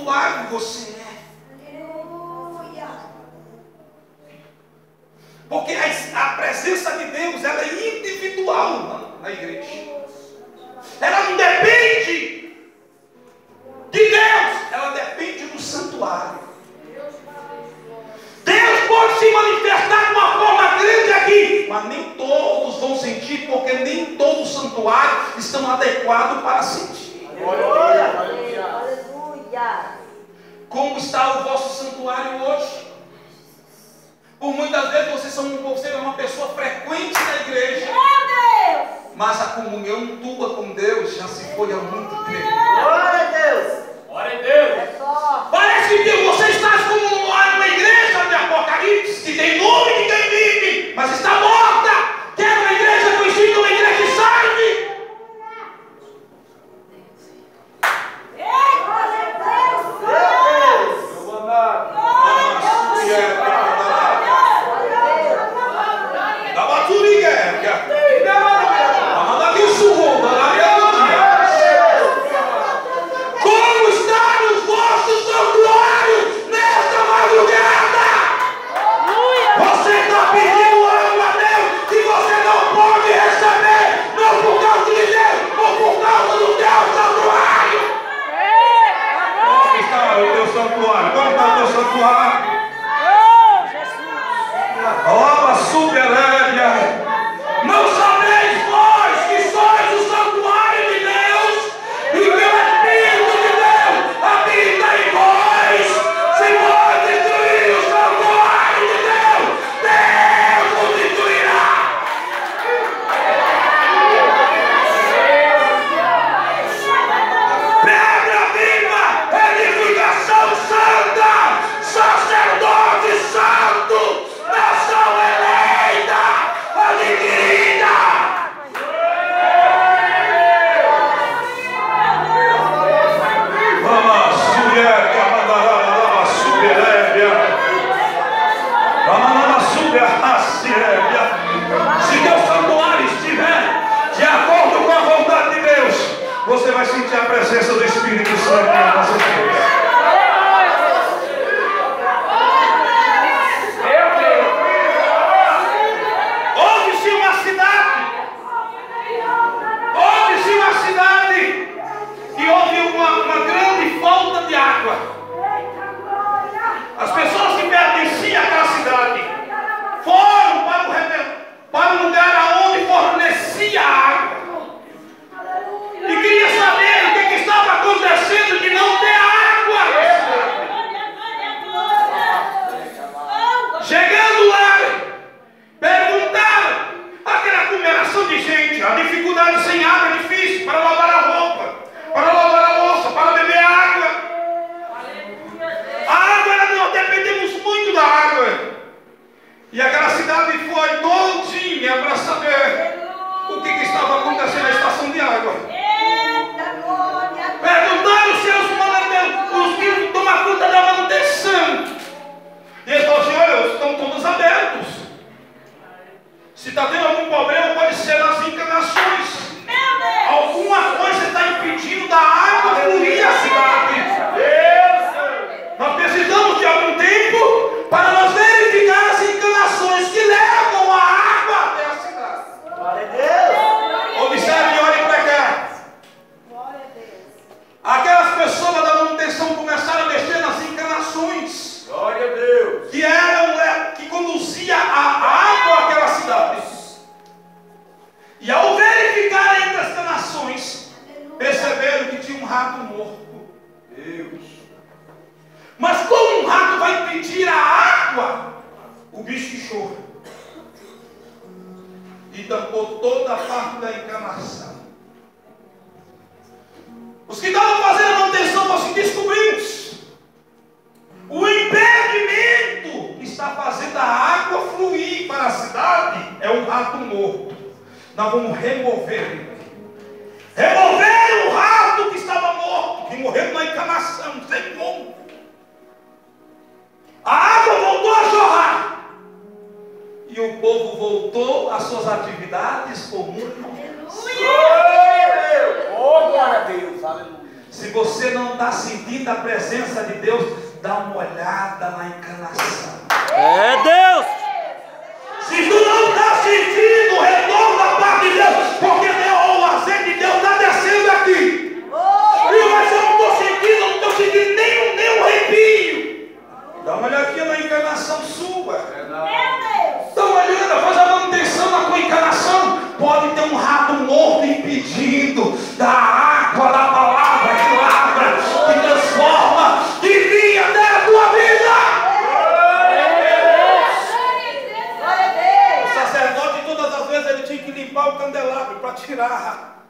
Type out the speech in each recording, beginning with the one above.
santuário você é. Porque a presença de Deus, ela é individual na igreja. Ela não depende de Deus, ela depende do santuário. Deus pode se manifestar de uma forma grande aqui, mas nem todos vão sentir, porque nem todo santuário estão adequados para sentir. Como está o vosso santuário hoje? Por muitas vezes você é uma pessoa frequente na igreja, mas a comunhão tua com Deus já se foi há muito tempo. Glória a Deus! Glória a Deus! É só. Parece que você está como numa igreja de Apocalipse, que tem nome de quem vive, mas está morta. Quer uma igreja conhecida, uma igreja que serve. Como estão os vossos santuários nesta madrugada? Você está pedindo algo a Deus que você não pode receber, não por causa de Deus, ou por causa do teu santuário. Como está o teu santuário? Como está o teu santuário? Oba, superéria. Não sabeis vós que sois o santuário de Deus e que o Espírito de Deus habita em vós? Se vós destruir o santuário de Deus, Deus o destruirá. Pedra viva, edificação santa, sacerdote santo, nação eleita, adquirida. Vamos, mulher, camarada, subérvia. Vamos, subérvia. Se teu santuário estiver de acordo com a vontade de Deus, você vai sentir a presença do Espírito Santo em nossas vidas. E houve uma grande falta de água. As pessoas que pertenciam àquela cidade foram para o lugar onde fornecia água e queria saber o que estava acontecendo de não ter água. Chegando lá, perguntaram aquela aglomeração de gente, a dificuldade sem água é difícil para lavar a roupa, para lavar a louça, para beber água. A água, nós dependemos muito da água. E aquela cidade foi todinha para saber o que estava acontecendo na estação de água. Perguntaram se os moradores, os que tomam conta da manutenção. E eles falaram assim: olha, estão todos abertos. Se está tendo algum problema, pode ser nas encanações. Alguma coisa está impedindo da água fluir a cidade. Nós precisamos de algum tempo para nós verificar as encanações que levam a água até a cidade. Observe e olhem para cá. Aquelas pessoas da manutenção começaram a mexer nas encanações. Glória a Deus! Que conduzia a água àquela cidade. E ao verificar entre as encanações, perceberam que tinha um rato morto. Deus! Mas como um rato vai pedir a água, o bicho chora e tampou toda a parte da encanação. Os que estavam fazendo a manutenção falaram assim: descobrimos o impedimento que está fazendo a água fluir para a cidade é um rato morto. Nós vamos remover ele. Remover o rato que estava morto, que morreu na encanação, não sei como. A água voltou a jorrar. E o povo voltou às suas atividades comuns. Glória a Deus! Oh, glória a Deus! Aleluia! Se você não está sentindo a presença de Deus, dá uma olhada na encarnação. É Deus! Se tu não está sentindo o retorno da parte de Deus, porque o azeite de Deus está descendo aqui. Mas eu não estou sentindo, não estou sentindo nenhum arrepio. Dá uma olhadinha na encarnação sua. Dá uma olhada, faz a manutenção na tua encarnação. Pode ter um rato morto impedindo da água, da palavra que lavra, que transforma, que vinha até a tua vida. O sacerdote, todas as vezes, ele tinha que limpar o candelabro para tirar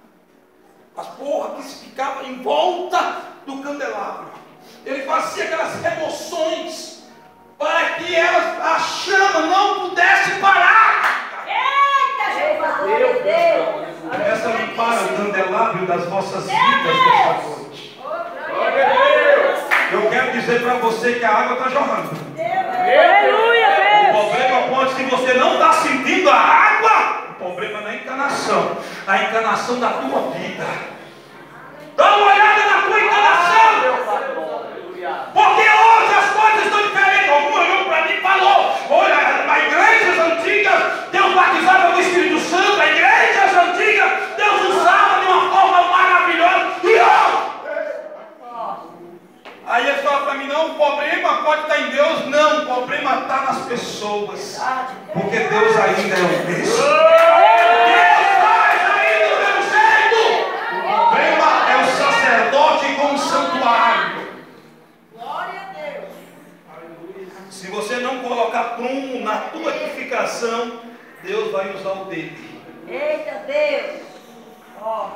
as porras que ficavam em volta do candelabro. Ele fazia aquelas remoções para que a chama não pudesse parar. Começa a limpar o candelabro das vossas vidas nesta noite. Eu quero dizer para você que a água está jorrando. O problema pode, se você não está sentindo a água, o problema é na encarnação. A encarnação da tua vida. Dá uma olhada na tua encarnação. Porque hoje as coisas estão diferentes. Algum olhou para mim e falou: olha, nas igrejas antigas Deus batizava no Espírito Santo. As igrejas antigas Deus usava de uma forma maravilhosa. E aí ele fala para mim: não, o problema pode estar em Deus. Não, o problema está nas pessoas. Porque Deus ainda é o mesmo. Deus faz ainda do mesmo jeito. O problema é o sacerdote com o santuário. Se você não colocar prumo na tua edificação, Deus vai usar o dele. Eita Deus! Ó.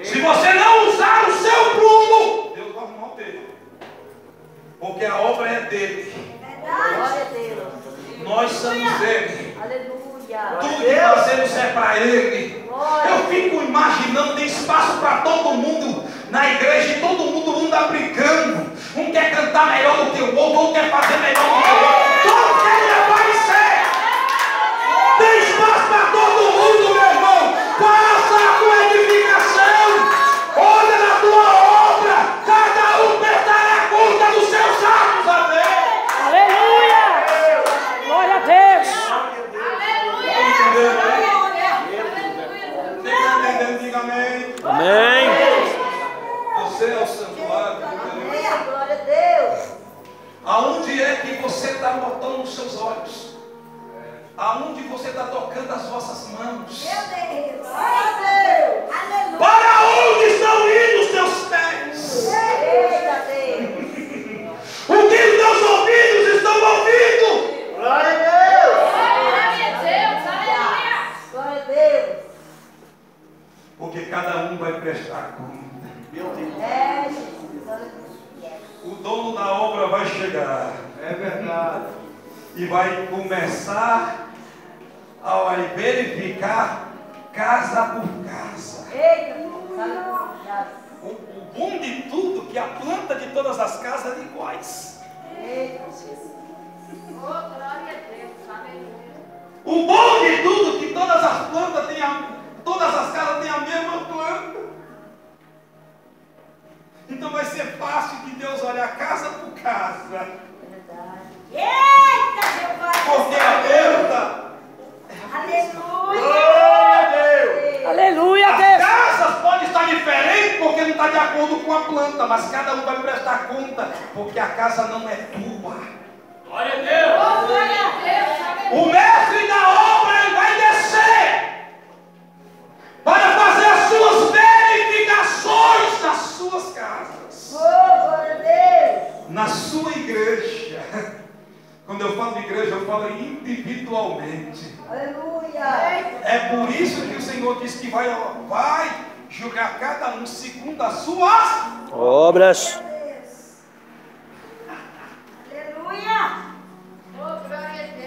Se você não usar o seu prumo, Deus vai arrumar o dele. Porque a obra é dele. Glória a Deus. Nós somos dele. Aleluia. Tudo que fazemos é para ele. Eu fico imaginando, tem espaço para todo mundo na igreja e todo mundo anda brigando. Um quer cantar melhor do que o outro, outro quer fazer melhor do que o outro. Todos querem aparecer. Tem espaço para todo mundo, meu irmão. Faça a tua edificação. Olha na tua obra. Cada um prestará conta dos seus atos a Deus. Aleluia! Glória a Deus! Você está entendendo? Diga amém. Amém! Você é o santuário de Deus. Glória a Deus. Aonde é que você está botando os seus olhos? Aonde você está tocando as vossas mãos? Meu Deus. Glória a Deus. Aleluia. Para onde estão indo os teus pés? Eita Deus. O que os teus ouvidos estão ouvindo? Glória a Deus. Glória a Deus. Porque cada um vai prestar conta. Meu Deus. É, Jesus. O dono da obra vai chegar. É verdade. E vai começar a verificar casa por casa. Eita Deus. O bom de tudo é que a planta de todas as casas é iguais. Eita Jesus. O bom de tudo é que todas as plantas têm todas as casas têm a mesma planta. Então vai ser fácil de Deus olhar casa por casa. Eita Jeová. Porque a planta, Aleluia. Glória a Deus. Aleluia, as Deus! casas podem estar diferentes porque não está de acordo com a planta, mas cada um vai prestar conta, porque a casa não é tua. Glória a Deus. O mestre da obra ele vai descer para fazer as suas verificações nas suas casas, Glória a Deus. na sua igreja. Quando eu falo de igreja, eu falo individualmente. Aleluia. É por isso que o Senhor disse que vai julgar cada um segundo as suas. Obras. Aleluia.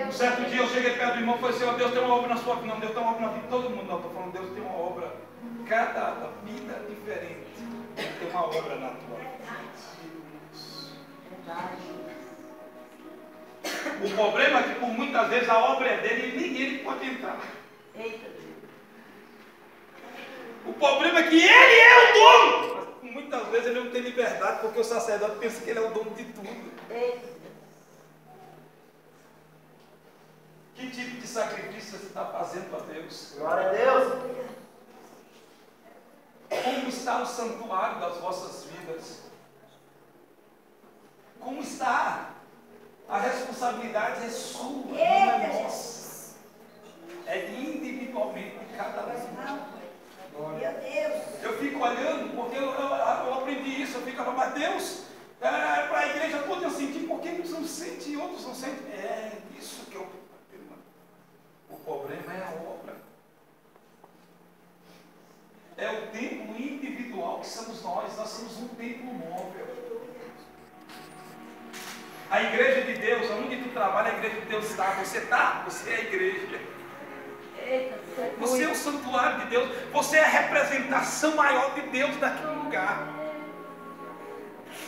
Um certo dia eu cheguei perto do irmão e falei assim: ó, Deus tem uma obra na sua vida. Não, Deus tem uma obra na vida de todo mundo. Não, estou falando, Deus tem uma obra. Cada vida diferente. Tem uma obra na tua vida. O problema é que por muitas vezes a obra é dele e nem ele pode entrar. Eita. O problema é que ele é o dono. muitas vezes ele não tem liberdade porque o sacerdote pensa que ele é o dono de tudo. Que tipo de sacrifício você está fazendo para Deus? Glória a Deus. Como está o santuário das vossas vidas? Como está? A responsabilidade é sua, não é nossa. É individualmente de cada um. Meu Deus. Eu fico olhando, porque eu aprendi isso, eu fico falando, mas Deus, para a igreja toda eu senti, porque uns não sentem e outros não sentem. É isso que é o problema. O problema é a obra. É o templo individual que somos nós somos um templo móvel. A igreja de Deus, onde tu trabalha, a igreja de Deus está. Você é a igreja. Você é o santuário de Deus. Você é a representação maior de Deus naquele lugar.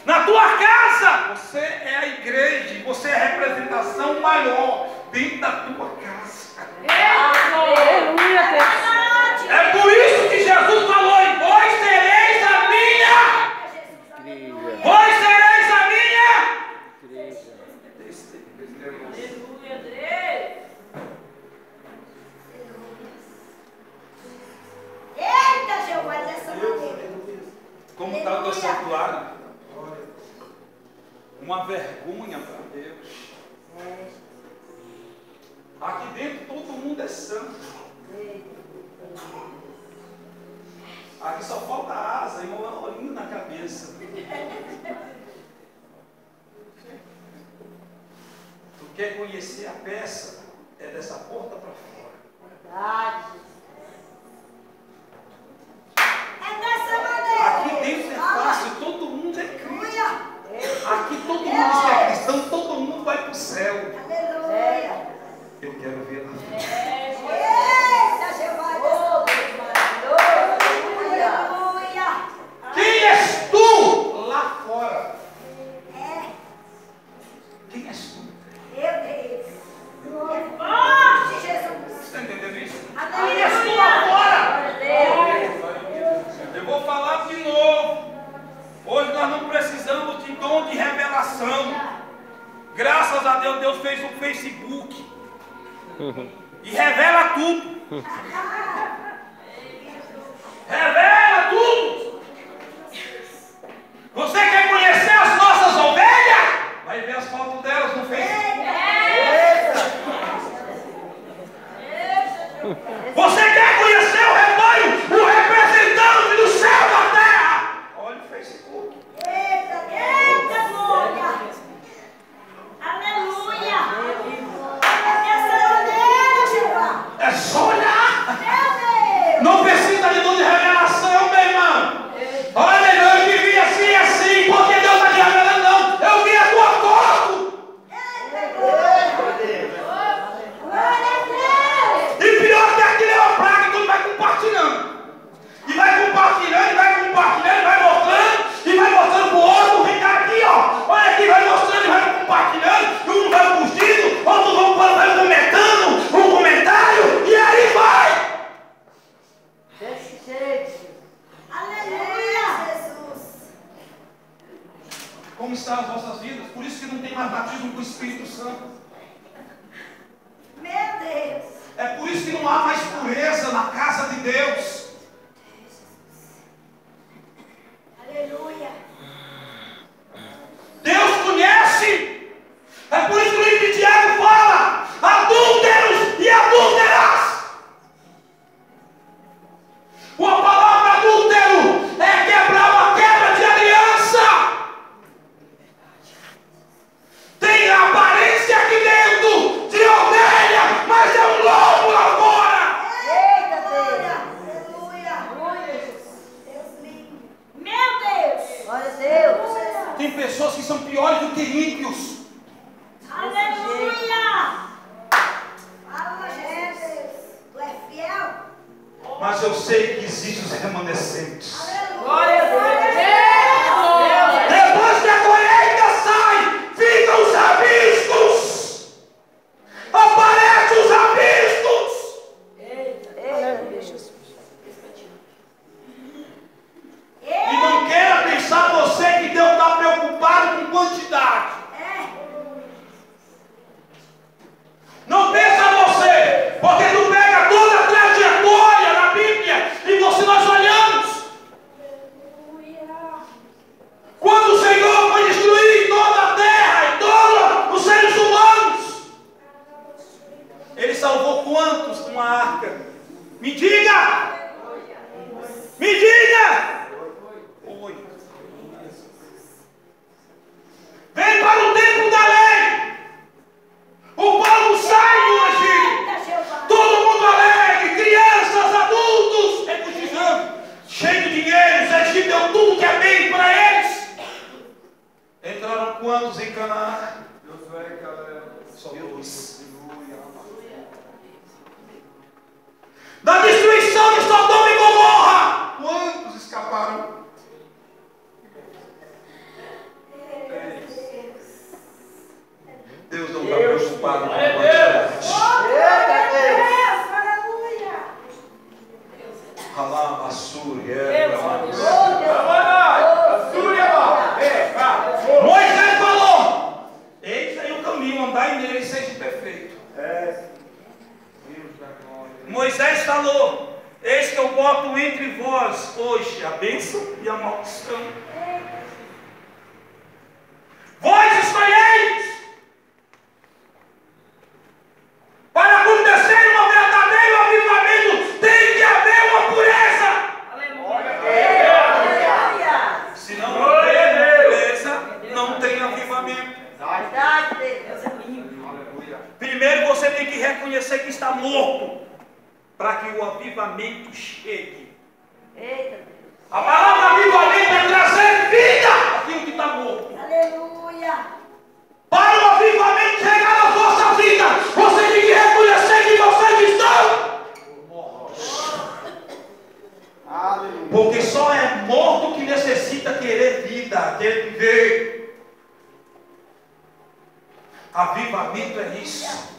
Na tua casa, você é a igreja. Você é a representação maior dentro da tua casa. Aleluia, Deus. É por isso que Jesus falou: e vós sereis a minha. Vós sereis a minha. Aleluia, Deus. Eita, Jeová, dessa maneira. Como está o teu santuário? Uma vergonha para Deus. Aqui dentro todo mundo é santo. Aqui só falta asa e um olhinho na cabeça. Tu quer conhecer a peça? É dessa porta para fora. Verdade. É dessa maneira. Aqui dentro é fácil, todo mundo é cristão. Aleluia. Aqui todo mundo que é cristão, todo mundo vai para o céu. Aleluia. Eu quero ver lá. Eita, Jeová, aleluia. Quem és tu lá fora? É, Quem és tu? meu Deus. É forte, Jesus. Você está entendendo isso? Aleluia. Quem és tu lá fora? Deus. Eu vou falar de novo. Hoje nós não precisamos de dom de revelação. Graças a Deus, Deus fez um Facebook e revela tudo. Revela tudo. Você quer conhecer as nossas ovelhas? Vai ver as fotos delas no Facebook. Você quer conhecer o rebanho, o representante do céu e da terra? Olha o Facebook. Eita, glória. Aleluia. Essa maneira, Jeová. É só olhar. Meu Deus. Não precisa de dom de revelação, meu irmão. Olha, irmão, eu vivi assim, porque Deus está te revelando, não. Eu vi a tua foto. Eita, glória. Glória a Deus. E pior que aquilo é uma praga, então vai compartilhando. E vai compartilhando, e vai compartilhando, e vai mostrando, e vai mostrando pro outro, vem cá aqui, ó. Olha aqui, vai mostrando, e vai compartilhando, e um vai curtindo, outro vai comentando, um comentário, e aí vai. Desse jeito. Aleluia, Jesus. Como estão as vossas vidas? Por isso que não tem mais batismo com o Espírito Santo. Meu Deus. É por isso que não há mais pureza na casa de Deus. Aleluia. Deus conhece. É por isso que o livro de Tiago fala: adúlteros e adúlteras. Uma palavra adúltero é quebrar uma quebra de aliança. Tem a aparência aqui dentro de ovelha, mas é um lobo lá fora. Eita, Deus. Aleluia. Deus lindo. Meu Deus. Glória a Deus. Tem pessoas que são piores do que ímpios. Aleluia. Fala, Jesus. Tu é fiel. Mas eu sei que existem os remanescentes. Glória a Deus. Depois que a colheita sai, ficam os rabiscos. Aparecem os rabiscos. E não queira Deus. Da destruição de Sodoma e Gomorra, quantos escaparam? Deus não está preocupado com a quantidade. Moisés falou: eis aí o caminho, andai nele e seja perfeito. Moisés falou: eis que eu boto entre vós hoje a bênção e a maldição. Vós escolheis. Para acontecer um verdadeiro avivamento, tem que haver uma pureza. Se não houver pureza, não tem avivamento. Primeiro você tem que reconhecer que está morto, para que o avivamento chegue. A palavra avivamento é trazer vida àquilo que está morto. Aleluia. Para o avivamento chegar na vossa vida, você tem que reconhecer que vocês estão. Porque só é morto que necessita querer vida, querer viver. Avivamento é isso.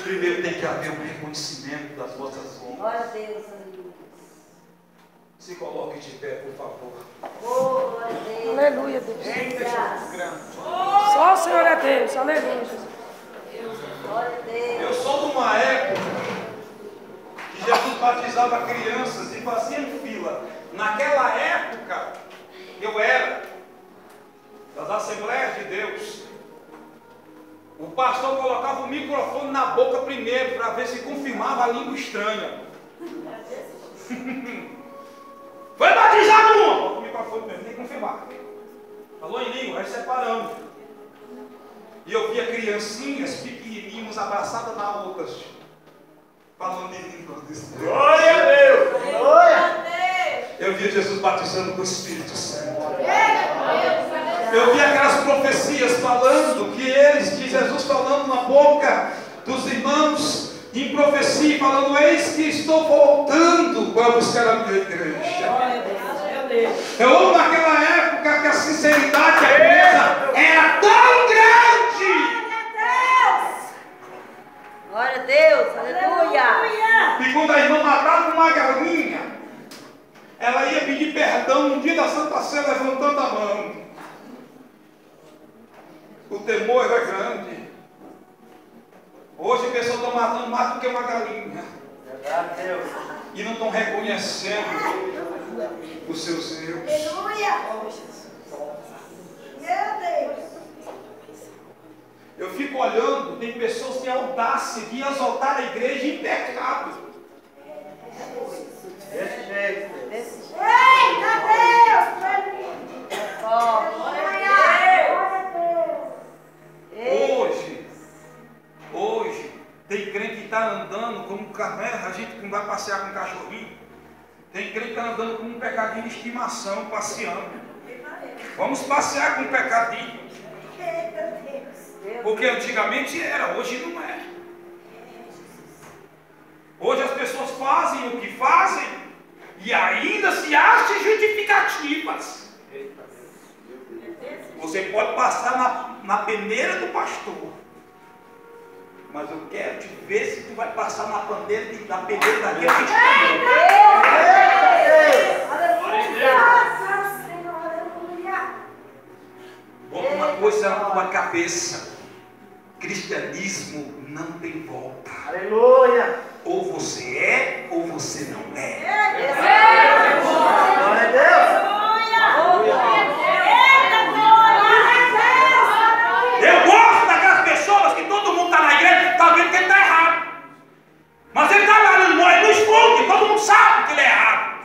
Primeiro tem que haver um reconhecimento das vossas obras. Glória a Deus, aleluia. Se coloque de pé, por favor. Oh, glória a Deus. Aleluia, Deus. Só o Senhor é Deus. Aleluia, Jesus. Glória a Deus. Eu sou de uma época que Jesus batizava crianças e fazia em fila. Naquela época, eu era das Assembleias de Deus. O pastor colocava o microfone na boca primeiro para ver se confirmava a língua estranha. Foi batizado uma, bota o microfone mesmo, tem que confirmar. Falou em língua, vai separando. E eu via criancinhas pequenininhos abraçadas na outra, falando em língua. Glória a Deus! Eu via Jesus batizando com o Espírito Santo. Eu vi aquelas profecias falando, que Jesus falando na boca dos irmãos, em profecia, falando: eis que estou voltando para buscar a minha igreja. Eu amo naquela época que a sinceridade da igreja era tão grande. Glória a Deus, aleluia. E quando a irmã matava uma galinha, ela ia pedir perdão no dia da Santa Ceia, levantando a mão. O temor era grande. Hoje as pessoas estão matando mais do que uma galinha. E não estão reconhecendo os seus erros. Aleluia. Meu Deus. Eu fico olhando, tem pessoas que têm audácia de exaltar a igreja em pecado. Eita Deus. Glória a Deus. Hoje, tem crente que está andando como a gente que vai passear com um cachorrinho. Tem crente que está andando como um pecadinho de estimação, passeando. Vamos passear com um pecadinho. Eita Deus. Porque antigamente era, hoje não é. Hoje as pessoas fazem o que fazem e ainda se acham justificativas. Você pode passar na peneira do pastor, mas eu quero te ver se tu vai passar na peneira daquele que te bota uma coisa na tua cabeça: cristianismo não tem volta. Aleluia! Ou você é, ou você não é. Glória a Deus! Eu gosto daquelas pessoas que todo mundo está na igreja, está vendo que ele está errado. Mas ele está lá no esconde, todo mundo sabe que ele é errado.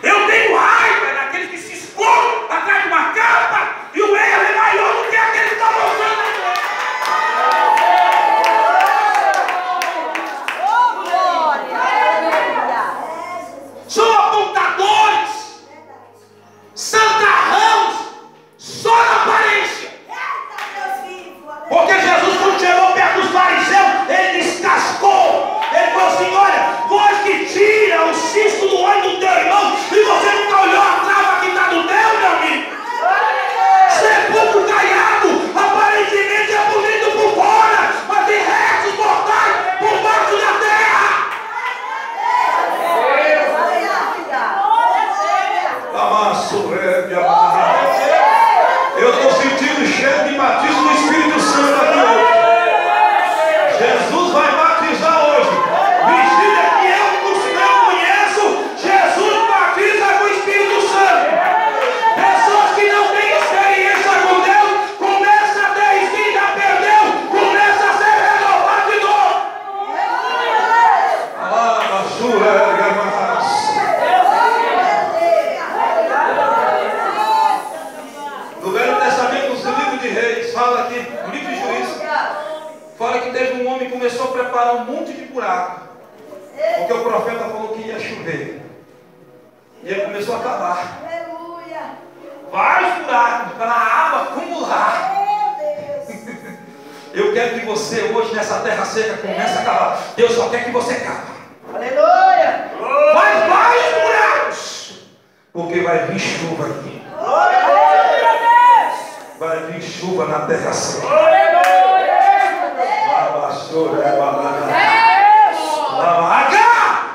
Eu tenho raiva daqueles que se escondem atrás de uma capa e o erro é maior do que aquele que está mostrando a igreja. Sua vontade Eu estou sentindo cheiro de batismo do Espírito Santo aqui hoje. Jesus vai batizar hoje. Vigília que eu conheço, Jesus batiza com o Espírito Santo. Pessoas que não têm experiência com Deus, começa a ter isso que já perdeu, começa a ser renovado de novo. No Velho Testamento, no livro de Reis, fala aqui, no livro de Juízes, fala que teve um homem que começou a preparar um monte de buraco, porque o profeta falou que ia chover. E ele começou a cavar vários buracos para a água acumular. Eu quero que você hoje, nessa terra seca, comece a cavar. Deus só quer que você cava. Aleluia. Faz vários buracos, porque vai vir chuva aqui. Vai vir chuva na terra seca.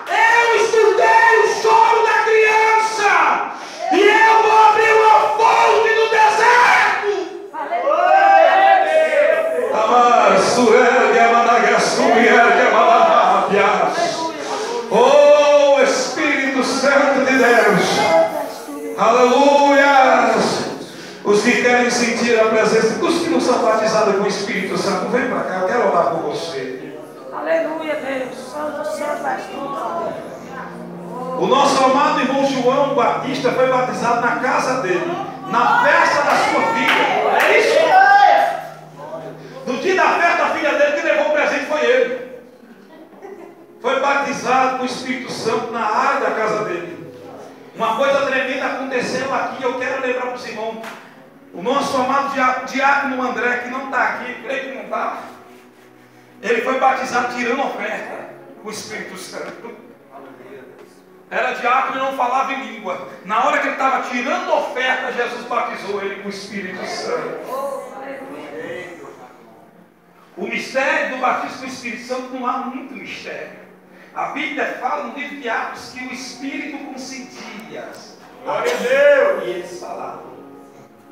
Eu escutei o choro da criança e eu vou abrir uma fonte no deserto. Oh, Espírito Santo de Deus. Aleluia. Os que querem sentir a presença, os que não são batizados com o Espírito Santo, vem para cá, eu quero orar por você. Aleluia, Deus. Santo, santo, pastor. O nosso amado irmão João Batista foi batizado na casa dele, na festa da sua filha. É isso? No dia da festa da filha dele, que levou o presente foi ele. Foi batizado com o Espírito Santo na área da casa dele. Uma coisa tremenda aconteceu aqui, eu quero lembrar para os irmãos. O nosso amado diácono André, que não está aqui, creio que não está, ele foi batizado tirando oferta com o Espírito Santo. Era diácono e não falava em língua. Na hora que ele estava tirando oferta, Jesus batizou ele com o Espírito Santo. O mistério do batismo com o Espírito Santo não há muito mistério. A Bíblia fala no livro de Atos que o Espírito consentia. Glória a Deus. E eles falavam.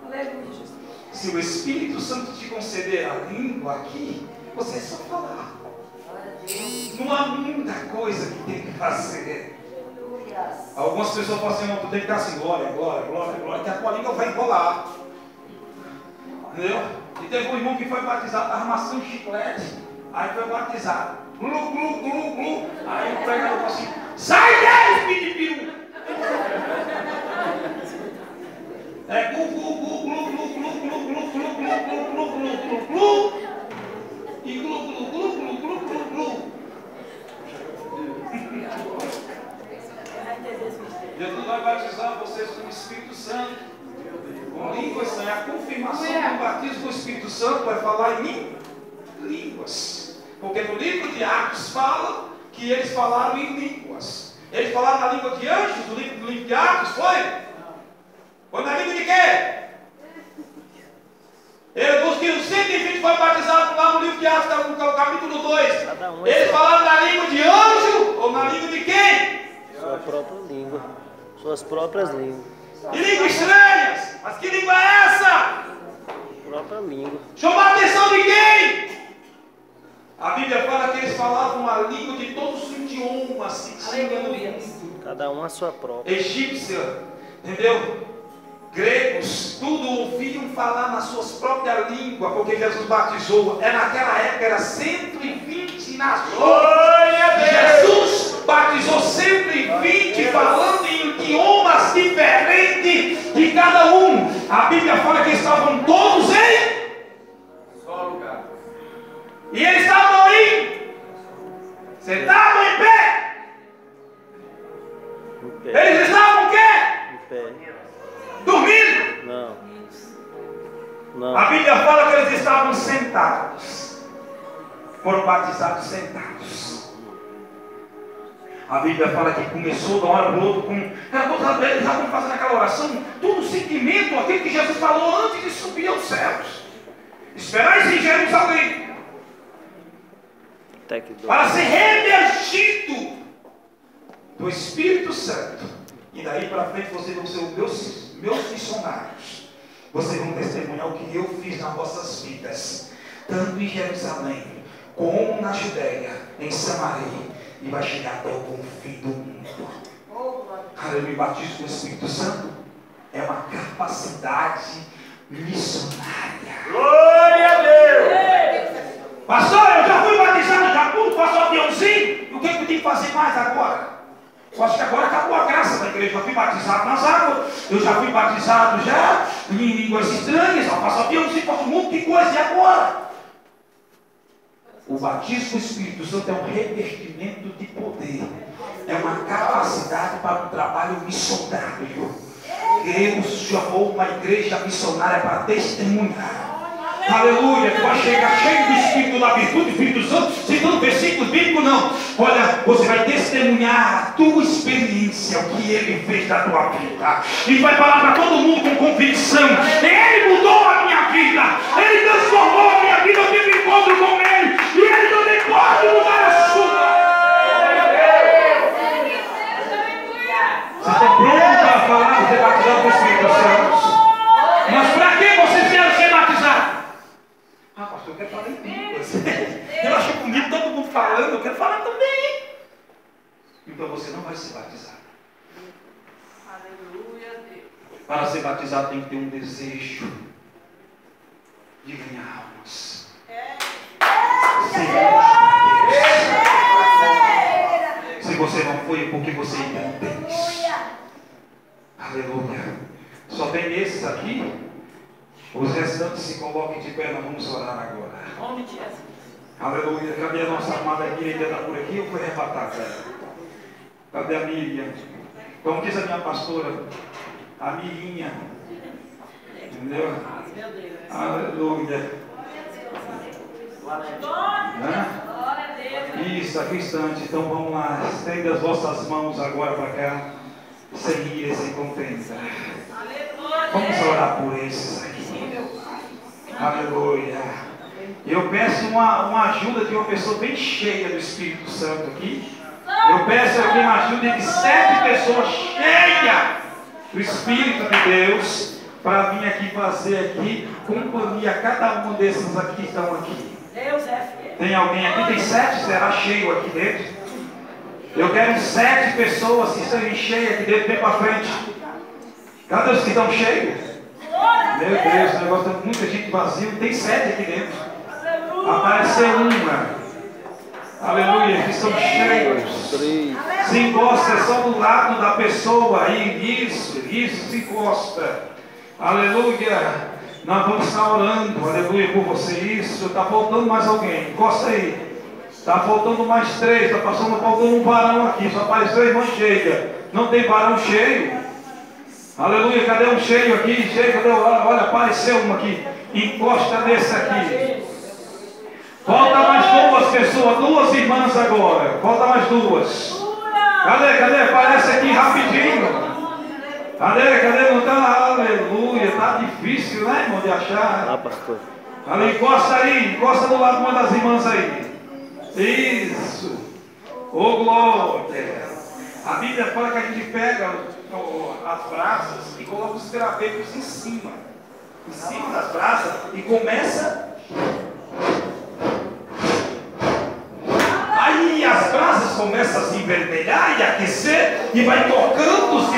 Aleluia, Jesus. Se o Espírito Santo te conceder a língua aqui, você é só falar. Não há muita coisa que tem que fazer. Algumas pessoas falam assim, não, tu tem que estar assim, glória, glória, glória, glória, que a tua língua vai enrolar. Entendeu? E teve um irmão que foi batizado, estava amassando chiclete, aí foi batizado. Glu, glu, glu, glu. Aí o pregador falou assim, sai daí, espírito de peru. É glu, glu, glu, glu, glu, glu, glu, glu, glu, glu, glu, glu, glu, glu, e glu, glu, glu, glu, glu, glu, glu. Jesus vai batizar vocês com o Espírito Santo, com línguas, é a confirmação do batismo com o Espírito Santo, vai falar em línguas, porque no livro de Atos fala que eles falaram em línguas. Eles falaram na língua de anjos, no livro de Atos, foi? Foi na língua de quê? Os 120 foi batizado lá no livro de Atos, no capítulo 2. Eles falaram na língua de anjo ou na língua de quem? Sua própria língua. Suas próprias línguas. E línguas estranhas. Mas que língua é essa? Própria língua. Chamou a atenção de quem? A Bíblia fala que eles falavam a língua de todos os idiomas que tinha no mundo. Cada um a sua própria. Egípcia, entendeu? Gregos, tudo ouviam falar nas suas próprias línguas, porque Jesus batizou. Naquela época era 120 nações. Jesus batizou 120 falando em idiomas diferentes de cada um. A Bíblia fala que estavam todos em Só lugar. e eles estavam aí sentados em pé. Em pé. Eles estavam o quê? Em pé. Dormindo. Não. Não. A Bíblia fala que eles estavam sentados. Foram batizados sentados. A Bíblia fala que começou de uma hora para outra com... Eles estavam fazendo aquela oração, todo o sentimento, aquilo que Jesus falou antes de subir aos céus. Esperais em Jerusalém Até que dói. para ser revestido do Espírito Santo. E daí para frente vocês vão ser os meus missionários. Vocês vão testemunhar o que eu fiz nas vossas vidas, tanto em Jerusalém, como na Judéia, em Samaria, e vai chegar até o confim do mundo. Aleluia. O batismo do Espírito Santo é uma capacidade missionária. Glória a Deus! Pastor, eu já fui batizado, já pulo, faço aviãozinho. E o que eu tenho que fazer mais agora? Eu acho que agora acabou a graça da igreja. Eu já fui batizado nas águas, eu já fui batizado já em línguas estranhas, eu faço aviãozinho, faço um monte de coisa. E agora? O batismo do Espírito Santo é um revestimento de poder. É uma capacidade para um trabalho missionário. Deus chamou uma igreja missionária para testemunhar. Aleluia, tu vai chegar cheio do Espírito da virtude, do Espírito Santo, citando versículos bíblicos, não. Olha, você vai testemunhar a tua experiência, o que Ele fez na tua vida. E vai falar para todo mundo com convicção: Ele mudou a minha vida, Ele transformou a minha vida, eu tive encontro com Ele, e Ele também pode mudar a sua. Você está pronto para falar de ser batizado com o Espírito Santo? Mas para que vocês querem ser batizados? Ah, pastor, eu quero falar em línguas. Eu acho bonito todo mundo falando, eu quero falar também. Então você não vai ser batizado. Aleluia, Deus. Para ser batizado tem que ter um desejo de ganhar almas. Se você não foi, é porque você ainda não tem isso. Aleluia. Só tem esses aqui. Os restantes se coloquem de pé, nós vamos orar agora. Nome de Jesus. Aleluia. Cadê a nossa amada Miriam? Está por aqui ou foi arrebatada? Cadê a Miriam? Como diz a minha pastora, a Mirinha. Entendeu? Meu Deus. Aleluia. Glória a Deus. Isso, aqui instante. Então vamos lá. Estende as vossas mãos agora para cá. Sem ira, sem contenda. Vamos orar por esses aqui. Aleluia. Eu peço uma ajuda de uma pessoa bem cheia do Espírito Santo aqui. Eu peço aqui uma ajuda de 7 pessoas cheias do Espírito de Deus para vir aqui fazer aqui companhia a cada um desses aqui que estão aqui. Deus é fiel. Tem alguém aqui? Tem 7? Será cheio aqui dentro? Eu quero 7 pessoas que estejam cheias aqui dentro, bem para frente. Cadê os que estão cheios? Meu Deus, o negócio tem muita gente vazia. Tem 7 aqui dentro. Apareceu uma. Aleluia, que estão cheios. Se encosta só do lado da pessoa aí. Isso, se encosta. Aleluia. Nós vamos estar orando, aleluia, por você. Isso, está faltando mais alguém. Encosta aí. Está faltando mais 3. Está faltando um varão aqui. Só apareceu a irmã cheia. Não tem varão cheio? Aleluia, cadê um cheio aqui? Cheio, cadê? Olha, apareceu uma aqui. Encosta nesse aqui. Falta mais 2 pessoas, 2 irmãs agora. Falta mais 2. Cadê? Aparece aqui rapidinho. Cadê? Não está? Aleluia, está difícil, né, irmão, de achar. Ah, pastor. Ali, encosta do lado de uma das irmãs aí. Isso. Ô, glória. A Bíblia fala que a gente pega as brasas e coloca os gravetos em cima das brasas e começa. Aí as brasas começam a se envermelhar e aquecer e vai tocando nos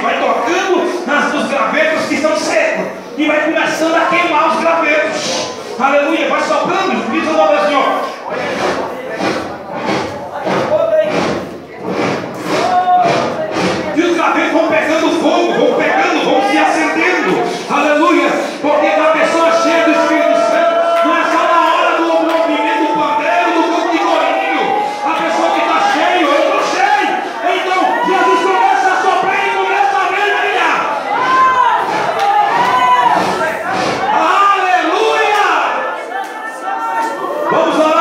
gravetos que estão secos e vai começando a queimar os gravetos. Aleluia, vai soprando, diz o nome do Senhor. E os gravetos vão pegando fogo, vão se acendendo. Aleluia, porque a pessoa cheia do Espírito Santo não é só na hora do movimento do pandeiro, do canto de corinho. A pessoa que está cheia, eu estou cheio. Então Jesus começa a soprar e começa a brilhar. Aleluia. Vamos lá.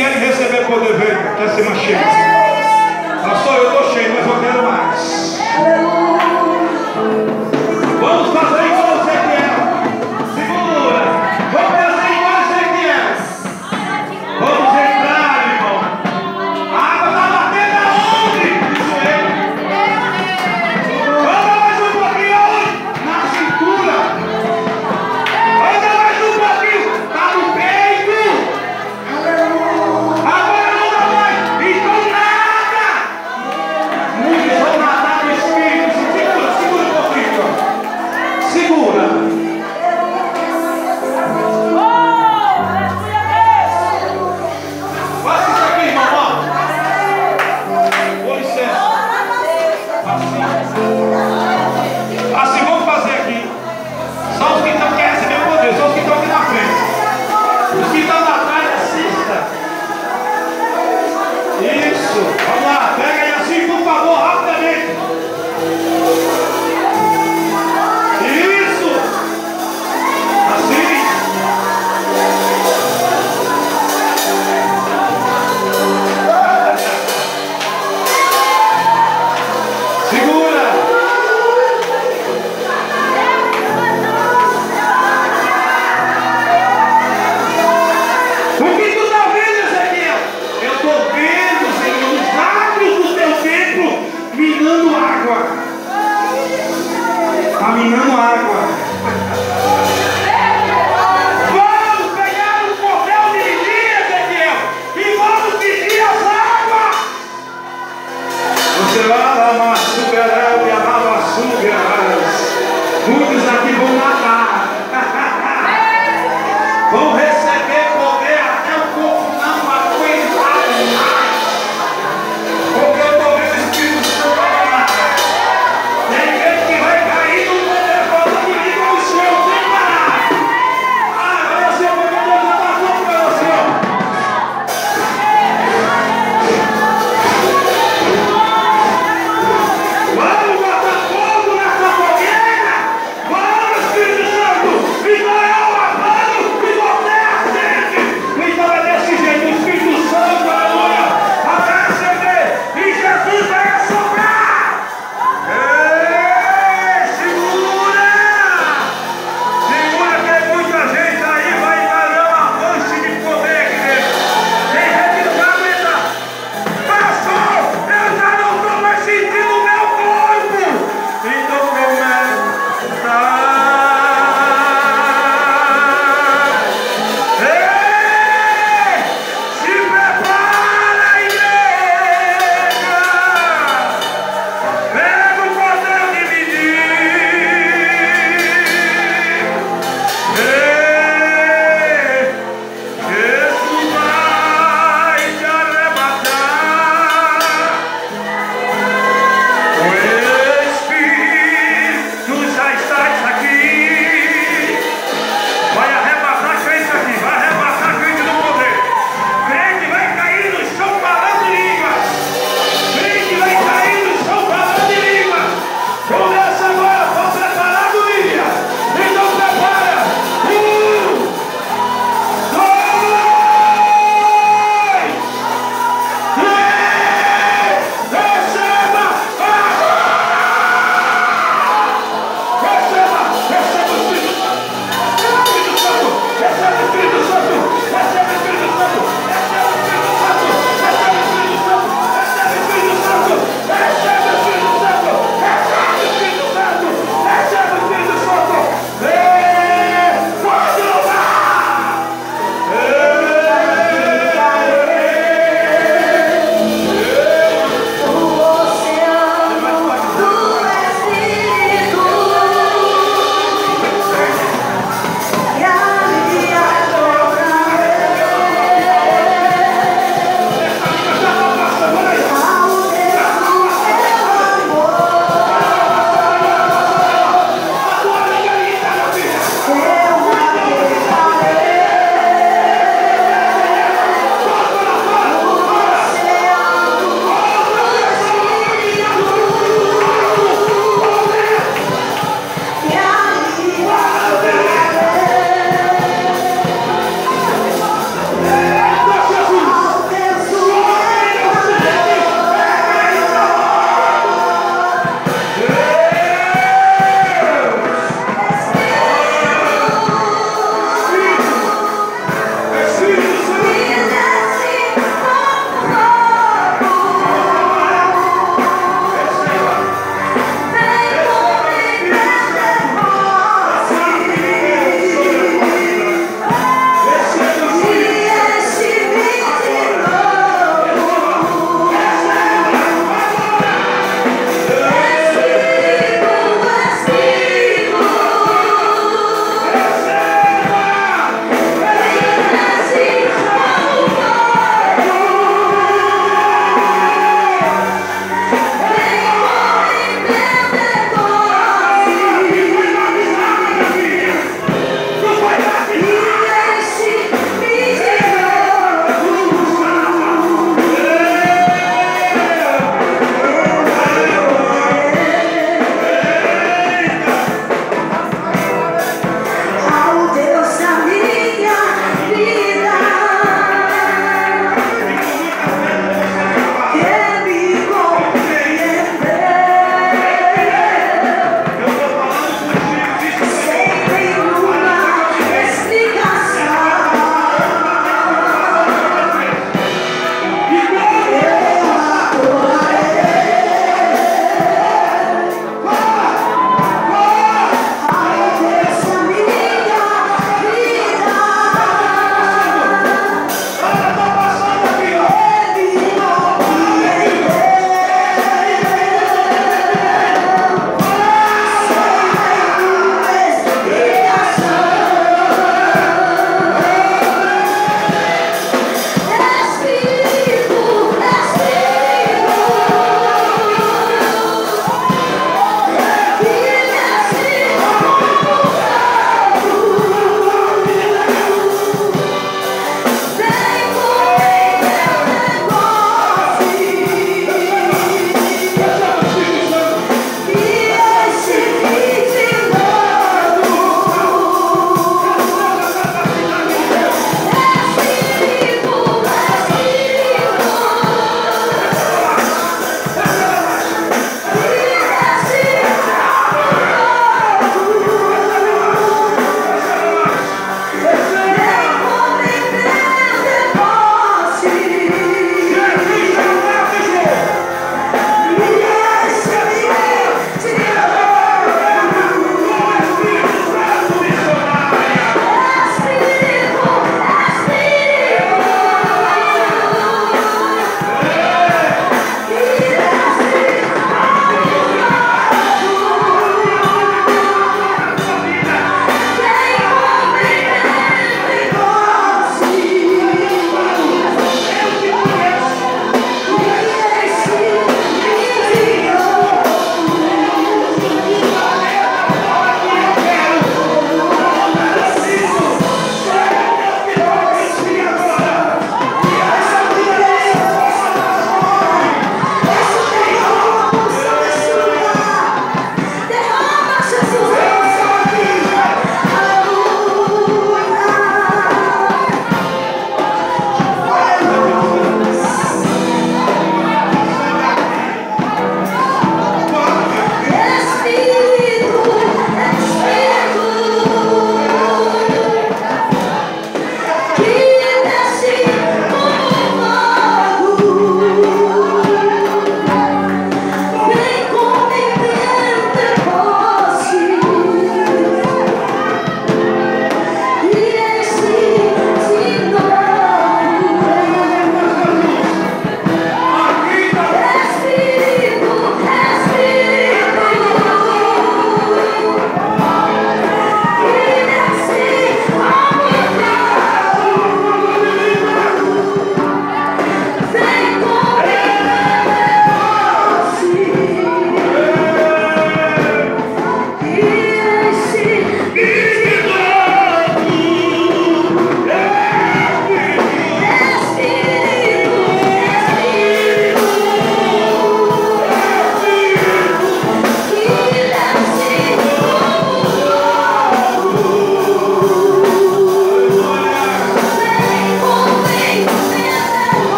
querem receber poder, vem, quer ser mais cheio. Pastor, eu estou cheio, mas eu quero mais. Vamos fazer igual você quer. Segura. Vamos fazer igual você quer. Vamos entrar, irmão. A água está batendo aonde? No joelho. Anda mais um pouquinho aonde? Na cintura. Anda mais um pouquinho. Está no peito. Agora não dá mais. Então nada.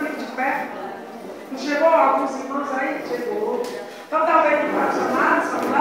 aqui de perto. Não chegou alguns irmãos aí? Chegou. Então talvez não faça nada, só lá.